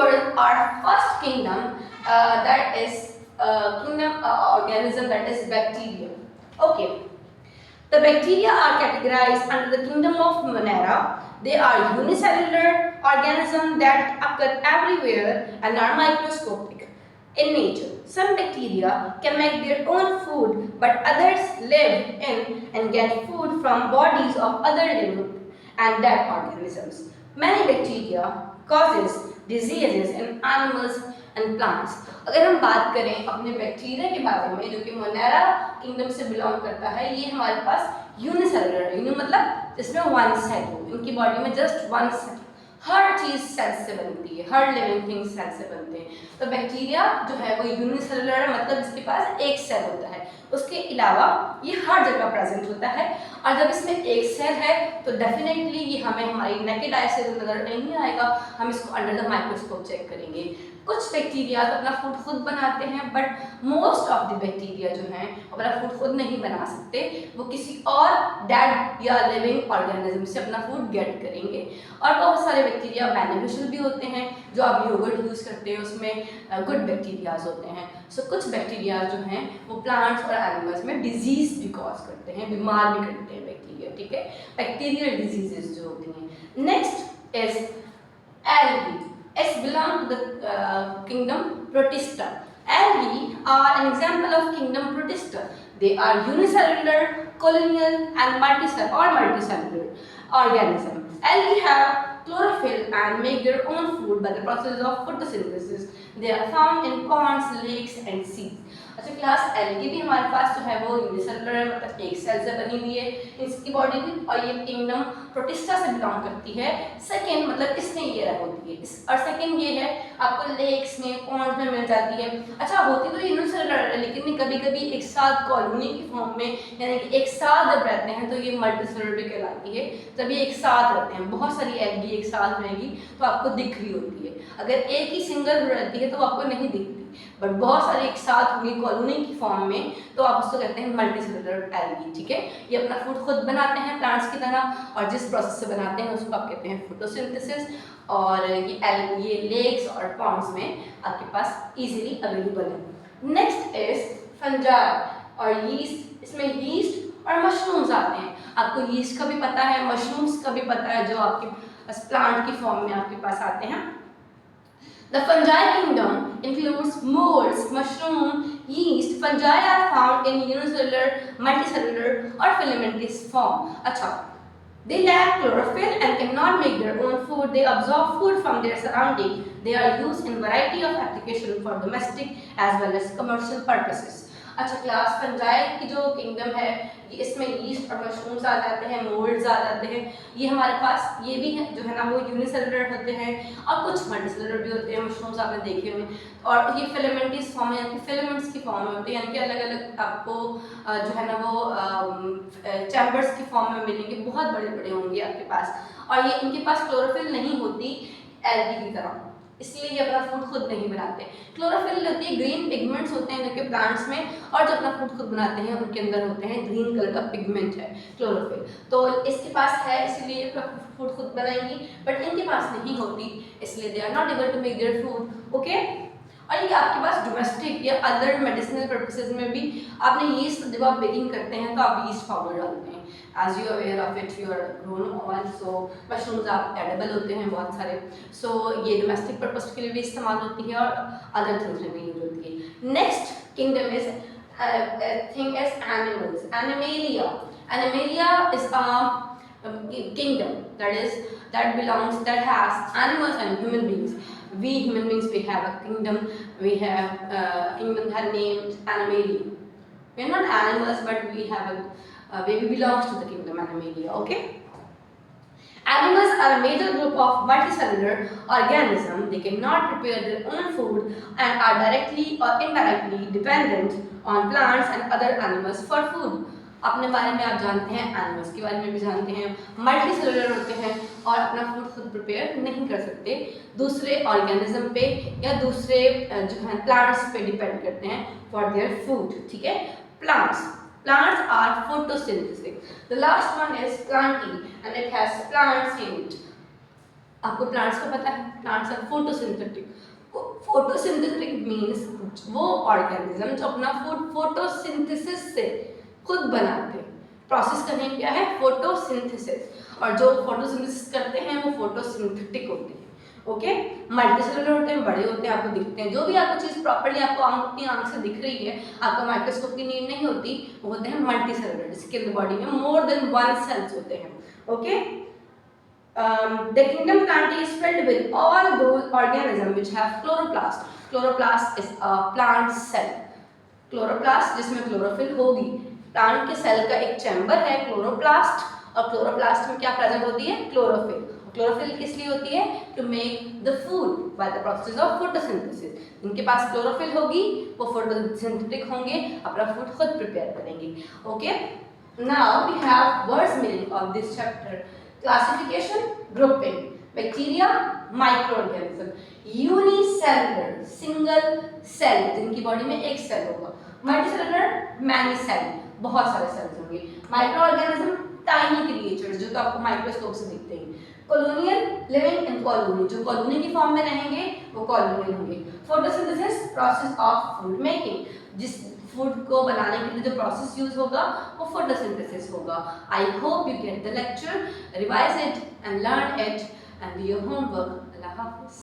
towards our first kingdom, that is kingdom organism, that is bacteria. Okay. The bacteria are categorized under the kingdom of Monera. They are unicellular organisms that occur everywhere and are microscopic in nature. Some bacteria can make their own food, but others live in and get food from bodies of other living and dead organisms. Many bacteria causes diseases in animals and plants. अगर हम बात करें अपने bacteria के बारे में जो कि मोनेरा किंगडम से बिलोंग करता है, ये हमारे पास यूनिसेलुलर है। यूनि मतलब जिसमें वन सेल हो, इनकी बॉडी में जस्ट वन सेल, हर चीज सेल से बनती है, हर लिविंग थिंग सेल से बनते हैं। तो बैक्टीरिया जो है वो यूनिसेलुलर है, मतलब इसके पास एक सेल होता है, उसके अलावा ये हर जगह प्रेजेंट होता है। और जब इसमें एक सेल है तो डेफिनेटली ये हमें हमारी नेकेड आई से नजर नहीं आएगा, हम इसको अंडर द माइक्रोस्कोप चेक करेंगे। कुछ बैक्टीरिया तो अपना फूड खुद बनाते हैं, but most of the bacteria जो हैं अपना फूड खुद नहीं बना सकते, वो किसी और डेड या लिविंग ऑर्गेनिज्म से अपना फूड गेट करेंगे। और बहुत सारे बैक्टीरिया बेनिफिशियल भी होते हैं, जो आप योगर्ट यूज़ करते हैं उसमें गुड बैक्टीरियाज होते हैं। सो कुछ बैक्टीरिया जो हैं वो प्लांट्स और एनिमल्स में डिजीज भी कॉज करते हैं, बीमार भी करते हैं बैक्टीरिया, ठीक है, बैक्टीरियल डिजीजेज जो होती हैं। Next is algae. It's belong to the kingdom Protista. Algae are an example of kingdom Protista. They are unicellular, colonial, and multicellular organisms. Algae have chlorophyll and make their own food by the process of photosynthesis. They are found in ponds, lakes, and seas. अच्छा class algae भी हमारे पास जो है वो unicellular है, मतलब एक cell से बनी हुई है इसकी बॉडी भी, और ये किंगडम प्रोटिस्टा से बिलोंग करती है। सेकंड मतलब इसमें ये रह होती है, और सेकंड ये है आपको लेक्स में, पॉन्ड्स में मिल जाती है। अच्छा होती तो यूनिसेलुलर है, लेकिन कभी कभी एक साथ कॉलोनी की फॉर्म में, यानी कि एक साथ जब रहते हैं तो ये मल्टीसेलुलर भी कहलाती है। जब ये एक साथ रहते हैं, बहुत सारी एल्गी एक साथ रहेगी तो आपको दिख रही होती है। अगर एक ही सिंगल रहती है तो आपको नहीं दिखती, बट बहुत सारे एक साथ होंगे कॉलोनी की फॉर्म में तो आप उसको कहते हैं मल्टीसेलुलर एल्गी, ठीक है। ये अपना फूड खुद बनाते हैं प्लांट्स की तरह, और जिस प्रोसेस से बनाते हैं उसको आप कहते हैं फोटोसिंथेसिस। और ये लेक्स और पॉन्ड्स में आपके पास इजीली अवेलेबल है। नेक्स्ट इज फंजाई और यीस्ट। इसमें यीस्ट और मशरूम्स आते हैं। आपको यीस्ट का भी पता है, मशरूम्स का भी पता है, जो आपके प्लांट की फॉर्म में आपके पास आते हैं। The fungi kingdom includes molds, mushroom, yeast. Fungi are found in unicellular, multicellular, or filamentous form. अच्छा, they lack chlorophyll and cannot make their own food. They absorb food from their surrounding. They are used in variety of application for domestic as well as commercial purposes. अच्छा class fungi की जो kingdom है इसमें yeast और mushrooms आ जाते हैं, moulds आ जाते हैं। ये हमारे पास ये भी है जो है ना वो यूनिसेलुलर होते हैं, और कुछ मल्टीसेलुलर भी होते हैं। मशरूम्स आपने देखे हुए, और ये फिलामेंटस फॉर्म में, यानी कि फिलामेंट्स की फॉर्म में होते हैं, यानी कि अलग अलग आपको जो है ना वो चैम्बर्स की फॉर्म में मिलेंगे, बहुत बड़े बड़े होंगे आपके पास। और ये इनके पास क्लोरोफिल नहीं होती एल्गी की तरह, इसलिए ये अपना फूड खुद नहीं बनाते। क्लोरोफिल होती है, ग्रीन पिगमेंट्स होते हैं इनके प्लांट्स में, और जो अपना फूड खुद बनाते हैं उनके अंदर होते हैं ग्रीन कलर का पिगमेंट है क्लोरोफिल। तो इसके पास है इसलिए अपना फूड खुद बनाएंगी, बट इनके पास नहीं होती इसलिए they are not able to make their food, okay. और ये आपके पास डोमेस्टिक या अदर मेडिसिनल पर्पसेस में भी आपने यीस्ट, जब आप बेकिंग करते हैं तो आप यीस्ट पाउडर डालते हैं, as you aware of it, you are grown all. So mushrooms आप एडिबल होते हैं बहुत सारे, सो ये डोमेस्टिक पर्पस के लिए भी इस्तेमाल होती है और अदर थिंग्स में भी यूज होती है। Next kingdom is thing is animals, animalia. Animalia is kingdom that belongs, that has animals and human beings. We human beings, we have a kingdom, we have a kingdom that named Animalia. We are not animals, but we have we belongs to the kingdom Animalia, okay. Animals are a major group of multicellular organisms. They cannot prepare their own food and are directly or indirectly dependent on plants and other animals for food. अपने बारे में आप जानते हैं, animals के बारे में भी जानते हैं, मल्टी सेलुलर होते हैं और अपना फूड खुद प्रिपेयर नहीं कर सकते, दूसरे ऑर्गेनिज्म पे या दूसरे जो है प्लांट्स पे डिपेंड करते हैं फॉर देयर फूड, ठीक है। Plants are photosynthetic. The last one is plantae and it has plants in it. आपको प्लांट्स का पता है, plants are photosynthetic. Photosynthetic means वो ऑर्गेनिज्म जो अपना फूड फोटोसिंथेसिस से खुद बनाते हैं। प्रोसेस का नेम क्या है? फोटोसिंथेसिस। और जो फोटोसिंथेसिस करते हैं वो फोटोसिंथेटिक होते हैं। ओके, मल्टीसेलुलर होते हैं, बड़े होते हैं, आपको दिखते हैं। जो भी आपको चीज़ प्रॉपर्ली आपको अपनी आंख से दिख रही है, आपको माइक्रोस्कोप की नीड नहीं होती, वो होते हैं मल्टीसेलुलर, जिसके बॉडी में मोर देन वन सेल्स होते हैं। Okay, the kingdom plant is filled with all those organisms which have chloroplast. Chloroplast is a plant cell. Chloroplast जिसमें क्लोरोफिल होगी। प्लांट के सेल का एक चैम्बर है क्लोरोप्लास्ट, और क्लोरोप्लास्ट में क्या प्रेजेंट होती है? क्लोरोफिल। क्लोरोफिल किस लिए होती है? To make the food by the process of photosynthesis. इनके पास क्लोरोफिल होगी, वो फोटोसिंथेटिक होंगे, अपना फूड खुद प्रिपेयर करेंगे। Okay, now we have words meaning of this chapter. Classification, grouping, bacteria, microorganism, unicellular, single cell जिनकी बॉडी में एक सेल होगा, मल्टीसेलुलर, मैनी सेल, बहुत सारे सेल्स होंगे, माइक्रोऑर्गेनिज्म, टाइनी क्रिएचर्स जो तो आपको माइक्रोस्कोप से दिखते हैं, कॉलोनियल, लिविंग इन कॉलोनी, जो कॉलोनी की फॉर्म में रहेंगे वो कॉलोनियल होंगे। Photosynthesis, process of food making, जिस फूड को बनाने के लिए जो प्रोसेस यूज होगा वो फोटोसिंथेसिस होगा। I hope you get the lecture, revise it and learn it and do your homework. अल्लाह हाफिज़।